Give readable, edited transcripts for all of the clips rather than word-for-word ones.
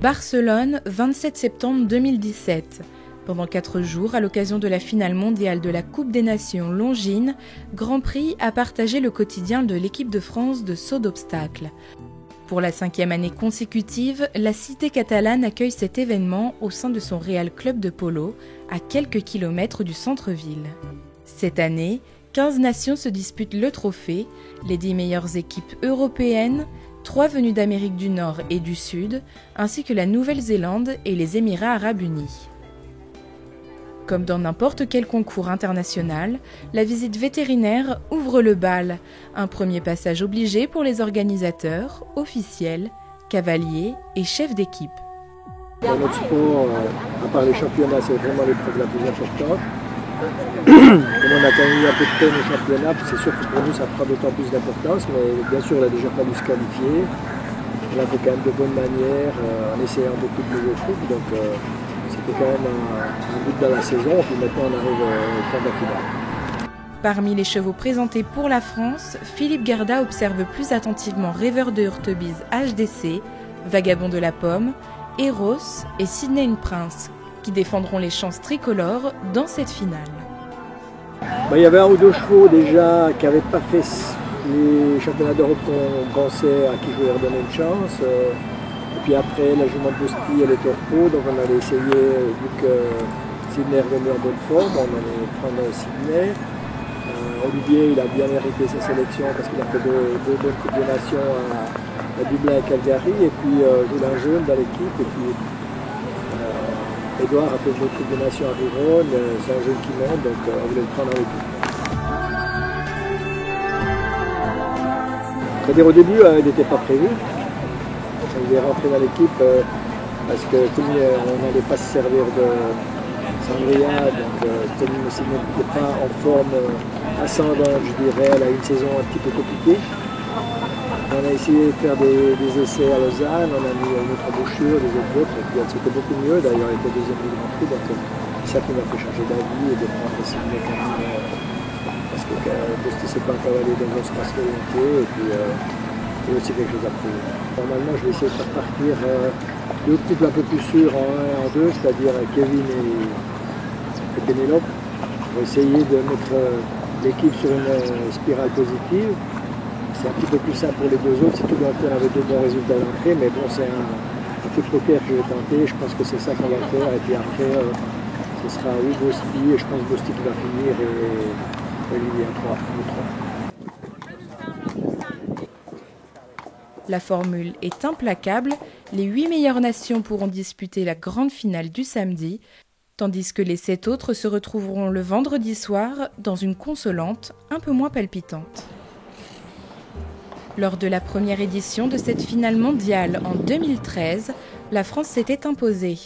Barcelone, 27 septembre 2017. Pendant 4 jours, à l'occasion de la finale mondiale de la Coupe des Nations Longines, Grand Prix a partagé le quotidien de l'équipe de France de saut d'obstacles. Pour la 5e année consécutive, la cité catalane accueille cet événement au sein de son Real Club de Polo, à quelques kilomètres du centre-ville. Cette année, 15 nations se disputent le trophée, les 10 meilleures équipes européennes, 3 venues d'Amérique du Nord et du Sud, ainsi que la Nouvelle-Zélande et les Émirats arabes unis. Comme dans n'importe quel concours international, la visite vétérinaire ouvre le bal, un premier passage obligé pour les organisateurs, officiels, cavaliers et chefs d'équipe. Dans notre sport, à part les championnats, c'est vraiment l'épreuve la plus importante. Comme on a quand même eu un peu de peine au championnat, c'est sûr que pour nous ça prend d'autant plus d'importance, mais bien sûr il a déjà fallu se qualifier. On l'a fait quand même de bonne manière, en essayant beaucoup de nouveaux trucs, donc c'était quand même un but dans la saison, puis maintenant on arrive au point de la finale. Parmi les chevaux présentés pour la France, Philippe Garda observe plus attentivement Rêveur de Hurtebise HDC, Vagabond de la Pomme, Eros et Sydney Prince, qui défendront les chances tricolores dans cette finale. Il y avait un ou deux chevaux déjà qui n'avaient pas fait les championnats d'Europe qu'on pensait à qui je voulais redonner une chance. Et puis après, la jument de Bosti, elle était au repos, donc on allait essayer, vu que Sydney est revenu en bonne forme, on allait prendre Sydney. Olivier, il a bien mérité sa sélection parce qu'il a fait deux bonnes Coupes des Nations à Dublin et Calgary, et puis Joulin Jaune dans l'équipe, et puis Edouard a fait une Coupe des Nations à Riron, c'est un jeune qui monte, donc on voulait le prendre en équipe. C'est-à-dire au début, il n'était pas prévu. Il est rentré dans l'équipe parce que comme on n'allait pas se servir de Sangria, donc comme aussi n'était pas en forme ascendante, je dirais, elle a une saison un petit peu compliquée. On a essayé de faire des essais à Lausanne, on a mis une autre embouchure, des autres, et puis c'était beaucoup mieux, d'ailleurs elle était deuxième du Grand Prix, donc c'est ça qui m'a fait changer d'avis et de prendre Sydney quand même, parce que Bosti c'est pas un cavalier de grosse masculinité, et puis il y a aussi quelque chose à prouver. Normalement je vais essayer de faire partir deux couples un peu plus sûrs en 1 et en 2, c'est-à-dire Kevin et Pénélope, pour essayer de mettre l'équipe sur une spirale positive. C'est un petit peu plus simple pour les deux autres, si tout d'un coup on avait 2 bons résultats d'entrée, mais bon c'est un coup de poker que je vais tenter, je pense que c'est ça qu'on va faire, et puis après ce sera oui Bosti, et je pense Bosti qui va finir, et Olivier à 3. La formule est implacable, les 8 meilleures nations pourront disputer la grande finale du samedi, tandis que les 7 autres se retrouveront le vendredi soir dans une consolante un peu moins palpitante. Lors de la première édition de cette finale mondiale en 2013, la France s'était imposée.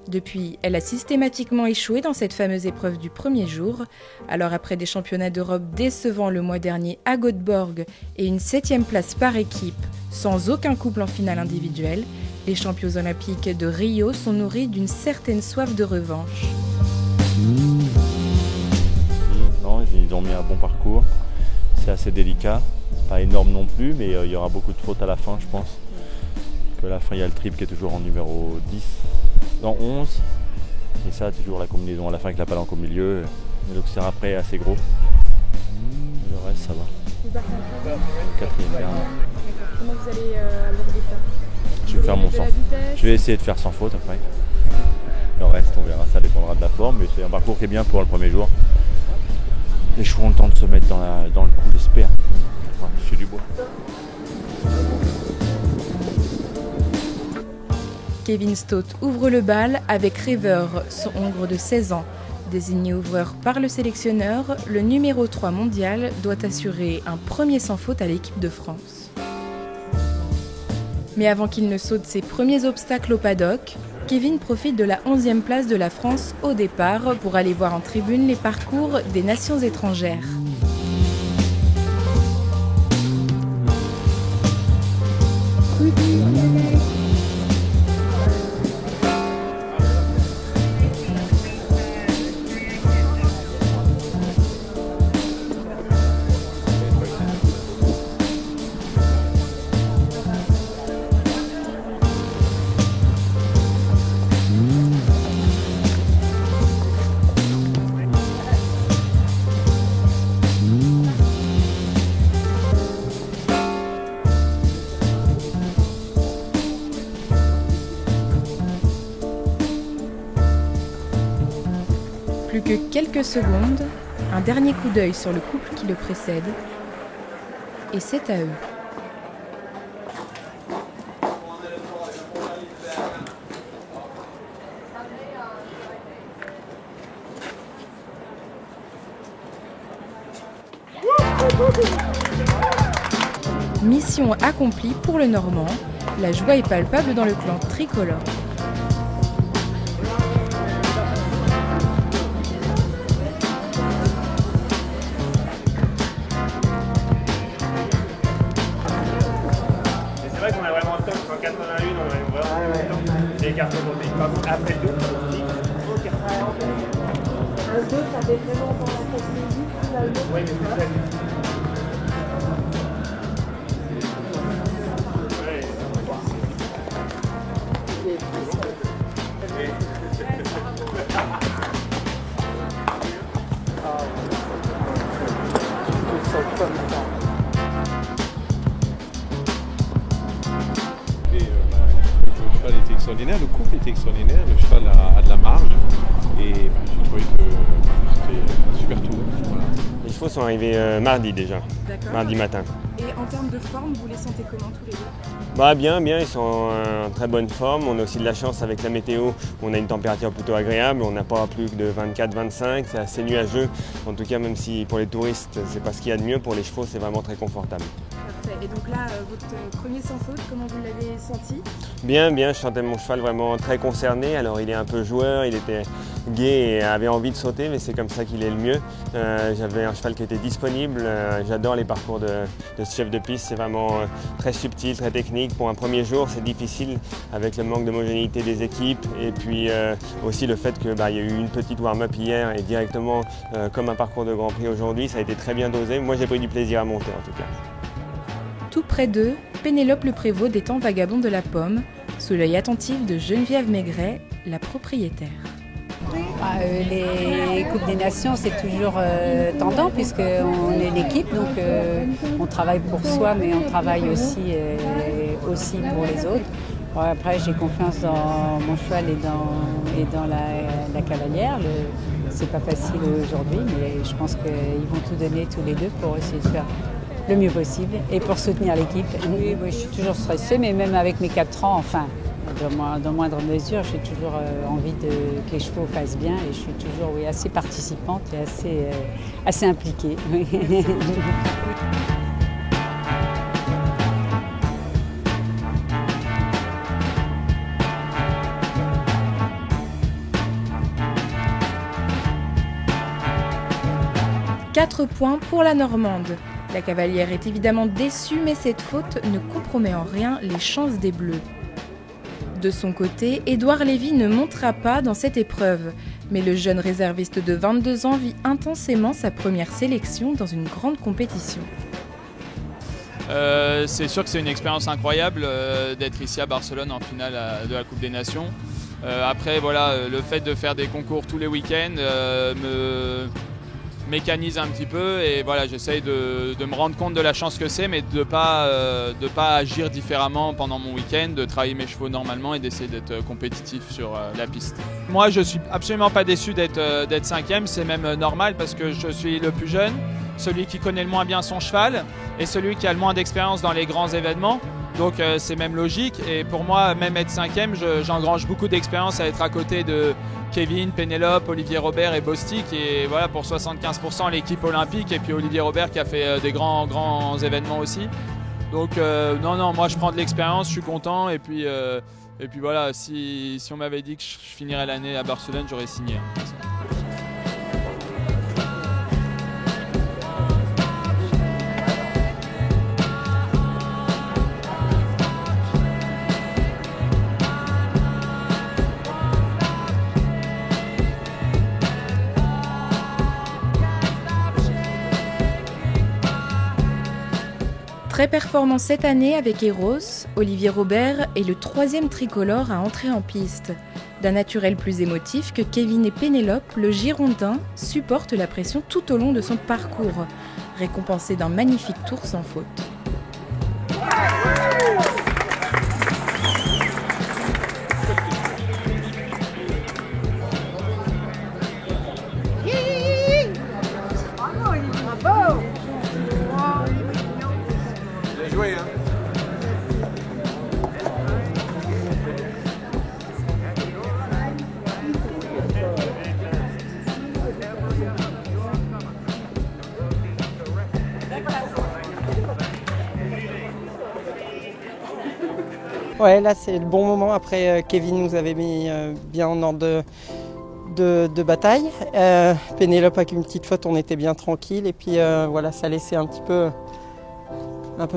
Depuis, elle a systématiquement échoué dans cette fameuse épreuve du premier jour. Alors après des championnats d'Europe décevants le mois dernier à Göteborg et une 7e place par équipe, sans aucun couple en finale individuelle, les champions olympiques de Rio sont nourris d'une certaine soif de revanche. Non, ils ont mis un bon parcours, c'est assez délicat. Pas énorme non plus, mais il y aura beaucoup de fautes à la fin, je pense. À la fin, il y a le triple qui est toujours en numéro 10, non 11. Et ça, toujours la combinaison à la fin avec la palanque au milieu. Et donc, c'est après assez gros. Le reste, ça va. 4e dernier. Comment vous allez aborder ça? Je vais faire mon sans. Je vais essayer de faire sans faute après. Le reste, on verra, ça dépendra de la forme. Mais c'est un parcours qui est bien pour le premier jour. Les chevaux ont le temps de se mettre dans le coup, j'espère. Je suis du bois. Kevin Stott ouvre le bal avec Rêveur, son hongre de 16 ans. Désigné ouvreur par le sélectionneur, le numéro 3 mondial doit assurer un premier sans faute à l'équipe de France. Mais avant qu'il ne saute ses premiers obstacles au paddock, Kevin profite de la 11e place de la France au départ pour aller voir en tribune les parcours des nations étrangères. Plus que quelques secondes, un dernier coup d'œil sur le couple qui le précède, et c'est à eux. Mission accomplie pour le Normand, la joie est palpable dans le clan tricolore. C'est vrai qu'on a vraiment le temps, en 81, on a vraiment le temps. Les cartons montés. Par contre, après le 2, on dit Un 2, ça fait vraiment dans la fête midi. oui, mais c'est ça. Le cheval était extraordinaire, le couple était extraordinaire, le cheval a de la marge et j'ai trouvé que c'était un super tour. Voilà. Les chevaux sont arrivés mardi déjà, mardi matin. Et en termes de forme, vous les sentez comment tous les deux? Bah bien, ils sont en très bonne forme. On a aussi de la chance avec la météo, on a une température plutôt agréable, on n'a pas plus de 24-25, c'est assez nuageux. En tout cas, même si pour les touristes, c'est pas ce qu'il y a de mieux, pour les chevaux, c'est vraiment très confortable. Parfait. Et donc là, votre premier sans faute, comment vous l'avez senti? Bien, je sentais mon cheval vraiment très concerné. Alors il est un peu joueur, il était gai et avait envie de sauter, mais c'est comme ça qu'il est le mieux. J'avais un cheval qui était disponible. J'adore les parcours de ce chef de piste, c'est vraiment très subtil, très technique. Pour un premier jour, c'est difficile avec le manque d'homogénéité des équipes et puis aussi le fait qu'il y a eu une petite warm-up hier et directement comme un parcours de Grand Prix aujourd'hui, ça a été très bien dosé. Moi j'ai pris du plaisir à monter en tout cas. Tout près d'eux, Pénélope Le Prévost des Temps Vagabonds de la Pomme, sous l'œil attentif de Geneviève Maigret, la propriétaire. Les Coupes des Nations, c'est toujours tendant puisqu'on est l'équipe, donc on travaille pour soi, mais on travaille aussi pour les autres. Bon, après, j'ai confiance dans mon cheval et dans la cavalière. C'est pas facile aujourd'hui, mais je pense qu'ils vont tout donner tous les deux pour essayer de faire le mieux possible et pour soutenir l'équipe. Oui, je suis toujours stressée, mais même avec mes 4 ans, enfin, dans moindre mesure, j'ai toujours envie que les chevaux fassent bien et je suis toujours assez participante et assez impliquée. Quatre points pour la Normande. La cavalière est évidemment déçue, mais cette faute ne compromet en rien les chances des Bleus. De son côté, Édouard Lévy ne montera pas dans cette épreuve, mais le jeune réserviste de 22 ans vit intensément sa première sélection dans une grande compétition. C'est sûr que c'est une expérience incroyable d'être ici à Barcelone en finale de la Coupe des Nations. Après, voilà, le fait de faire des concours tous les week-ends me mécanise un petit peu et voilà, j'essaye de me rendre compte de la chance que c'est, mais de pas agir différemment pendant mon week-end, de travailler mes chevaux normalement et d'essayer d'être compétitif sur la piste. Moi, je suis absolument pas déçu d'être 5e, c'est même normal parce que je suis le plus jeune, celui qui connaît le moins bien son cheval et celui qui a le moins d'expérience dans les grands événements. Donc c'est même logique et pour moi, même être 5e, j'engrange beaucoup d'expérience à être à côté de Kevin, Pénélope, Olivier Robert et Bostic et voilà pour 75% l'équipe olympique et puis Olivier Robert qui a fait des grands événements aussi. Donc non, moi je prends de l'expérience, je suis content et puis voilà, si on m'avait dit que je finirais l'année à Barcelone, j'aurais signé. De toute façon. Très performant cette année avec Eros, Olivier Robert est le 3e tricolore à entrer en piste. D'un naturel plus émotif que Kevin et Pénélope, le Girondin supporte la pression tout au long de son parcours, récompensé d'un magnifique tour sans faute. Ouais, là c'est le bon moment. Après, Kevin nous avait mis bien en ordre de bataille. Pénélope avec une petite faute, on était bien tranquille. Et puis voilà, ça laissait un peu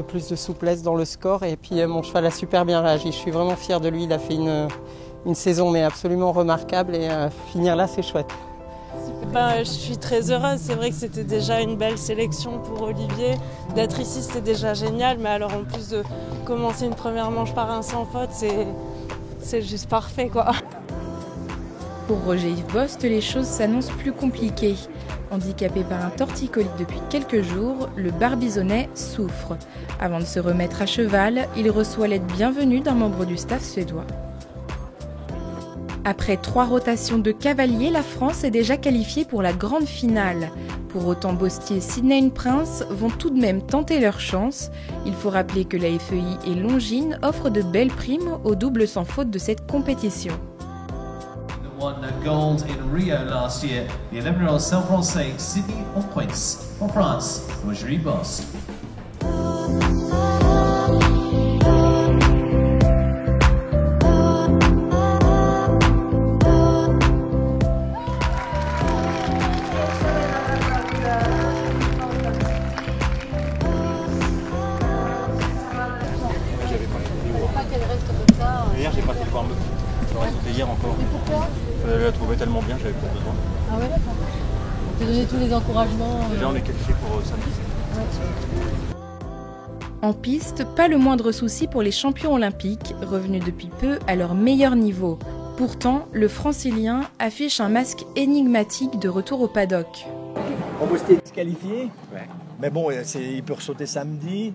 plus de souplesse dans le score. Et puis mon cheval a super bien réagi. Je suis vraiment fière de lui. Il a fait une saison mais absolument remarquable. Et finir là, c'est chouette. Je suis très heureuse, c'est vrai que c'était déjà une belle sélection pour Olivier. D'être ici, c'était déjà génial, mais alors en plus de commencer une première manche par un sans faute, c'est juste parfait, quoi. Pour Roger-Yves Bost, les choses s'annoncent plus compliquées. Handicapé par un torticolis depuis quelques jours, le Barbizonnais souffre. Avant de se remettre à cheval, il reçoit l'aide bienvenue d'un membre du staff suédois. Après 3 rotations de cavaliers, la France est déjà qualifiée pour la grande finale. Pour autant, Bostier et Sydney Prince vont tout de même tenter leur chance. Il faut rappeler que la FEI et Longines offrent de belles primes aux doubles sans faute de cette compétition. Won gold in Rio last year. The 11-year-old Saint-Français Sydney Prince for France, Roger-Yves Bost. Hier, j'ai pas fait le voir me. J'aurais sauté hier encore. Et pourquoi? Je la trouvais tellement bien, j'avais pas besoin. Ah ouais, d'accord. On t'a donné tous les encouragements. Déjà, on est qualifié pour samedi. Ouais. En piste, pas le moindre souci pour les champions olympiques, revenus depuis peu à leur meilleur niveau. Pourtant, le francilien affiche un masque énigmatique de retour au paddock. Bostier est qualifié, mais bon, il peut ressauter samedi.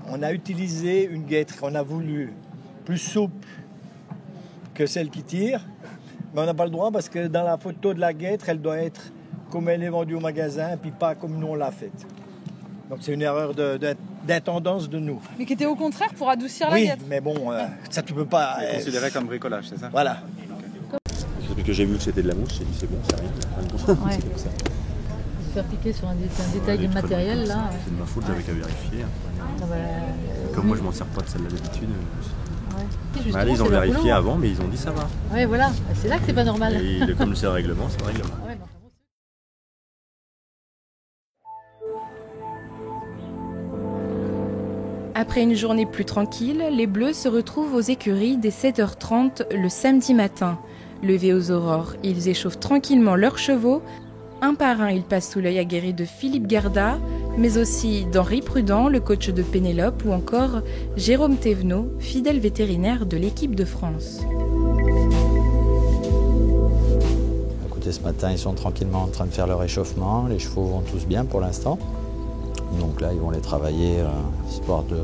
On a utilisé une guêtre qu'on a voulu plus souple que celle qui tire, mais on n'a pas le droit parce que dans la photo de la guêtre, elle doit être comme elle est vendue au magasin, puis pas comme nous on l'a faite. Donc c'est une erreur d'intendance de nous. Mais qui était au contraire pour adoucir la guêtre. Oui, mais bon, ça tu peux pas... C'est considéré comme bricolage, c'est ça? Voilà. Depuis que j'ai vu que c'était de la mousse, j'ai dit c'est bon, ça arrive. Ouais. C'est comme ça. Se faire piquer sur un détail de matériel, là. C'est de ma faute, j'avais qu'à vérifier. Ah bah, Comme moi, je m'en sers pas de celle-là d'habitude. ouais. Bah, ils ont vérifié avant, mais ils ont dit ça va. Ouais, voilà. C'est là que c'est pas normal. Et comme c'est le règlement, c'est le règlement. Ouais, bon. Après une journée plus tranquille, les Bleus se retrouvent aux écuries dès 7h30 le samedi matin. Levés aux aurores, ils échauffent tranquillement leurs chevaux. Un par un, ils passent sous l'œil aguerri de Philippe Garda, mais aussi d'Henri Prudent, le coach de Pénélope, ou encore Jérôme Thévenot, fidèle vétérinaire de l'équipe de France. Écoutez, ce matin, ils sont tranquillement en train de faire leur échauffement. Les chevaux vont tous bien pour l'instant. Donc là, ils vont les travailler, histoire de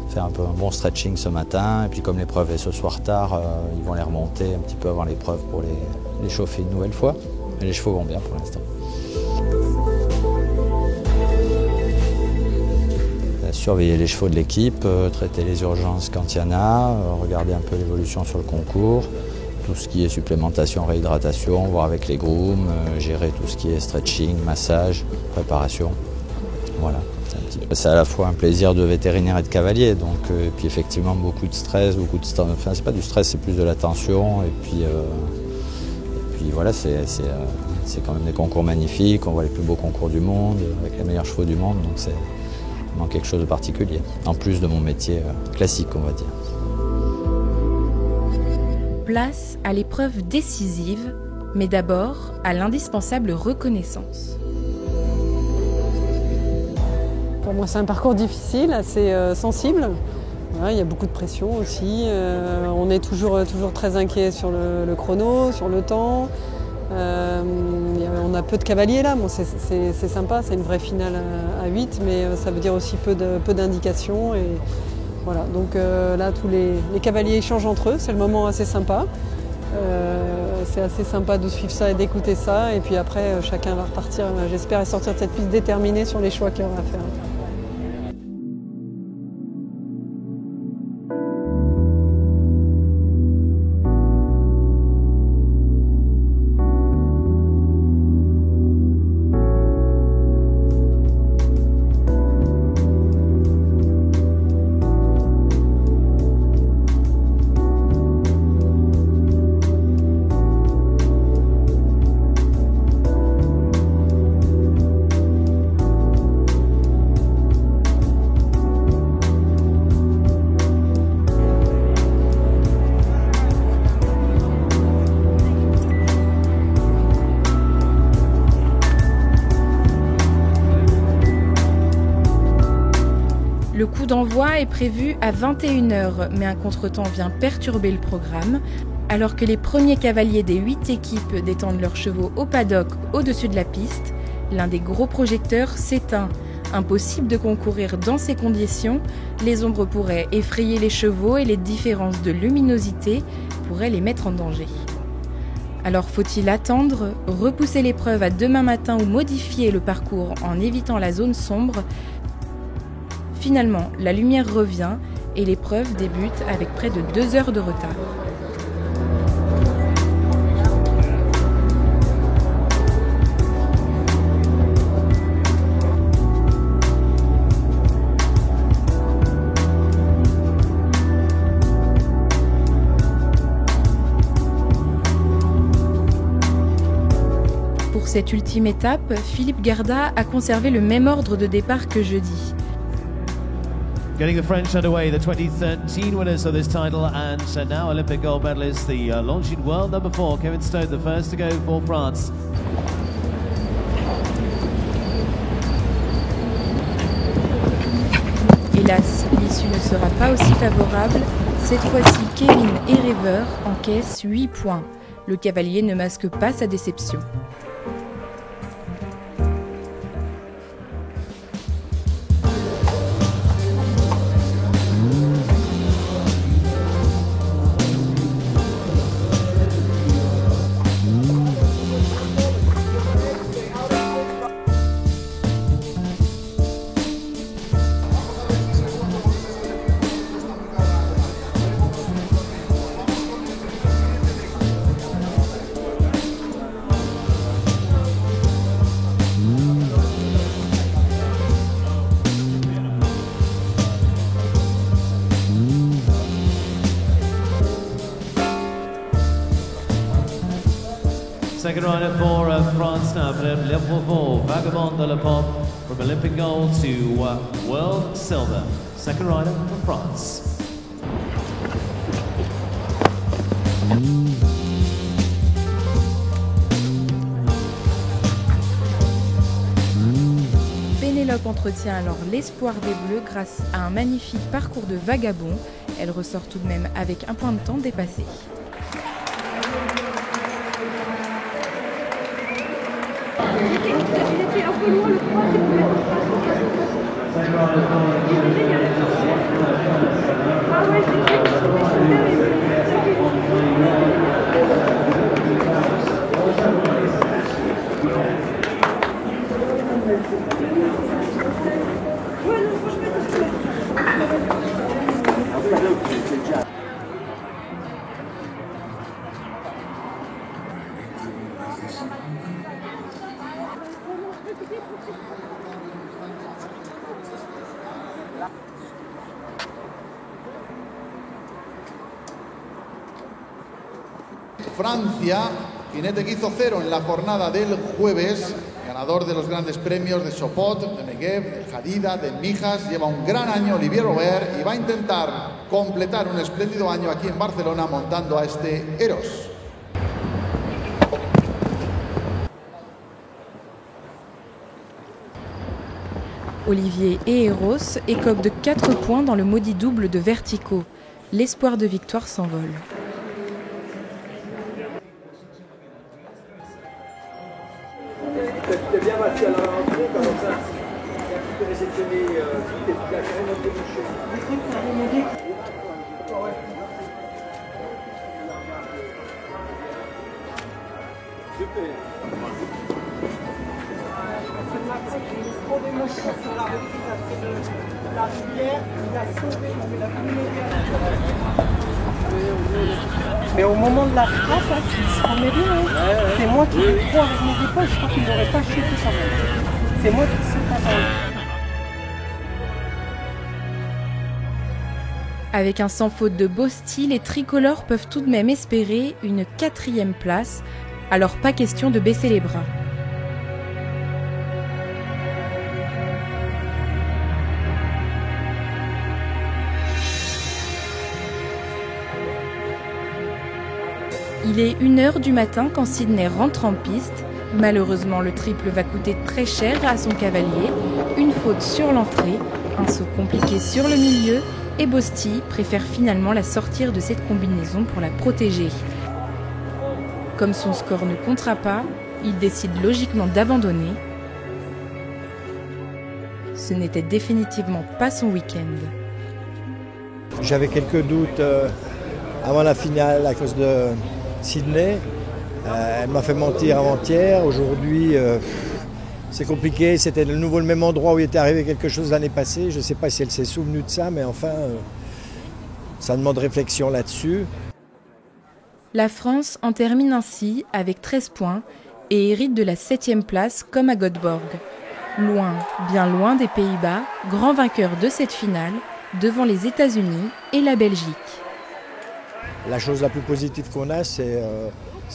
faire un peu un bon stretching ce matin. Et puis comme l'épreuve est ce soir tard, ils vont les remonter un petit peu avant l'épreuve pour les chauffer une nouvelle fois. Mais les chevaux vont bien pour l'instant. Surveiller les chevaux de l'équipe, traiter les urgences quand il y en a, regarder un peu l'évolution sur le concours, tout ce qui est supplémentation, réhydratation, voir avec les grooms, gérer tout ce qui est stretching, massage, préparation. Voilà. C'est à la fois un plaisir de vétérinaire et de cavalier, donc, et puis effectivement beaucoup de stress, enfin c'est pas du stress, c'est plus de la tension, et puis voilà, c'est quand même des concours magnifiques, on voit les plus beaux concours du monde, avec les meilleurs chevaux du monde, donc c'est vraiment quelque chose de particulier, en plus de mon métier classique, on va dire. Place à l'épreuve décisive, mais d'abord à l'indispensable reconnaissance. Pour moi, c'est un parcours difficile, assez sensible. Voilà, il y a beaucoup de pression aussi. On est toujours très inquiet sur le chrono, sur le temps. On a peu de cavaliers là. Bon, c'est sympa, c'est une vraie finale à 8, mais ça veut dire aussi peu d'indications. Et voilà, donc là, tous les cavaliers échangent entre eux. C'est le moment assez sympa. C'est assez sympa de suivre ça et d'écouter ça. Et puis après, chacun va repartir, j'espère, et sortir de cette piste déterminée sur les choix qu'il aura à faire. Le coup d'envoi est prévu à 21h, mais un contretemps vient perturber le programme. Alors que les premiers cavaliers des 8 équipes détendent leurs chevaux au paddock au-dessus de la piste, l'un des gros projecteurs s'éteint. Impossible de concourir dans ces conditions, les ombres pourraient effrayer les chevaux et les différences de luminosité pourraient les mettre en danger. Alors faut-il attendre, repousser l'épreuve à demain matin ou modifier le parcours en évitant la zone sombre ? Finalement, la lumière revient et l'épreuve débute avec près de 2 heures de retard. Pour cette ultime étape, Philippe Garda a conservé le même ordre de départ que jeudi. Getting the French underway, the 2013 winners of this title and now Olympic gold medalist, the Longines world number 4, Kevin Stone, the first to go for France. Hélas, l'issue ne sera pas aussi favorable. Cette fois-ci, Kevin Erever encaisse 8 points. Le cavalier ne masque pas sa déception. Second rider for France now, Philippe Lepouvot, Vagabond de la Pop, from Olympic gold to world silver. Second rider for France. Pénélope entretient alors l'espoir des Bleus grâce à un magnifique parcours de Vagabond. Elle ressort tout de même avec un point de temps dépassé. Il était un peu loin le 3, Francia, jinete que hizo 0 en la jornada del jueves, ganador de los grandes premios de Sopot, de Negev, de Hadida, de Mijas, lleva un gran año Olivier Robert y va a intentar completar un espléndido año aquí en Barcelona montando a este Eros. Olivier et Eros écopent de 4 points dans le maudit double de verticaux. L'espoir de victoire s'envole. T'es bien passé à la rentrée, comme ça, tu peux réceptionner tout et tu as carrément débouché. Super. C'est trop d'émotion sur la reprise après la rivière, il a sauvé, il a mais au moment de la frappe, hein, il se remet bien. C'est moi qui le prends avec mes épaules, je crois qu'il n'aurait pas chuté ça. C'est moi qui saute à balle. Avec un sans faute de beau style, les tricolores peuvent tout de même espérer une 4e place, alors pas question de baisser les bras. Il est 1h du matin quand Sydney rentre en piste. Malheureusement, le triple va coûter très cher à son cavalier. Une faute sur l'entrée, Un saut compliqué sur le milieu et Bosti préfère finalement la sortir de cette combinaison pour la protéger. Comme son score ne comptera pas, il décide logiquement d'abandonner. Ce n'était définitivement pas son week-end. J'avais quelques doutes avant la finale à cause de Sydney. Elle m'a fait mentir avant-hier. Aujourd'hui, c'est compliqué. C'était de nouveau le même endroit où il était arrivé quelque chose l'année passée. Je ne sais pas si elle s'est souvenue de ça, mais enfin, ça demande réflexion là-dessus. La France en termine ainsi avec 13 points et hérite de la 7e place comme à Göteborg. Loin, bien loin des Pays-Bas, grand vainqueur de cette finale, devant les États-Unis et la Belgique. La chose la plus positive qu'on a, c'est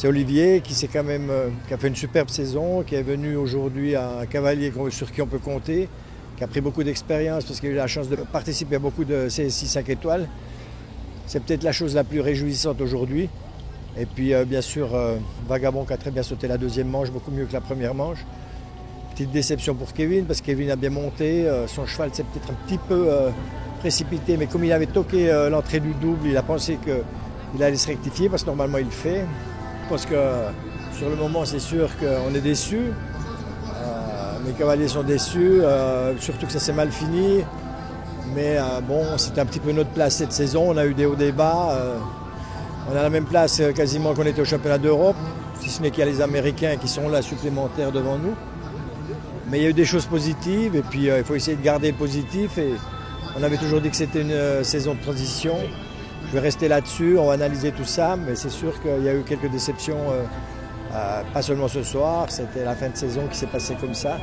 Olivier qui a fait une superbe saison, qui est venu aujourd'hui à un cavalier sur qui on peut compter, qui a pris beaucoup d'expérience parce qu'il a eu la chance de participer à beaucoup de CSI 5 étoiles. C'est peut-être la chose la plus réjouissante aujourd'hui. Et puis bien sûr, Vagabond qui a très bien sauté la deuxième manche, beaucoup mieux que la première manche. Petite déception pour Kevin, parce que Kevin a bien monté. Son cheval s'est peut-être un petit peu précipité, mais comme il avait toqué l'entrée du double, il a pensé qu'il allait se rectifier, parce que normalement il le fait. Je pense que sur le moment, c'est sûr qu'on est déçus. Mes cavaliers sont déçus, surtout que ça s'est mal fini. Mais bon, c'était un petit peu notre place cette saison. On a eu des hauts, des bas. On a la même place quasiment qu'on était au championnat d'Europe, si ce n'est qu'il y a les Américains qui sont là supplémentaires devant nous. Mais il y a eu des choses positives et puis il faut essayer de garder le positif. Et on avait toujours dit que c'était une saison de transition. Je vais rester là-dessus, on va analyser tout ça, mais c'est sûr qu'il y a eu quelques déceptions, pas seulement ce soir, c'était la fin de saison qui s'est passée comme ça.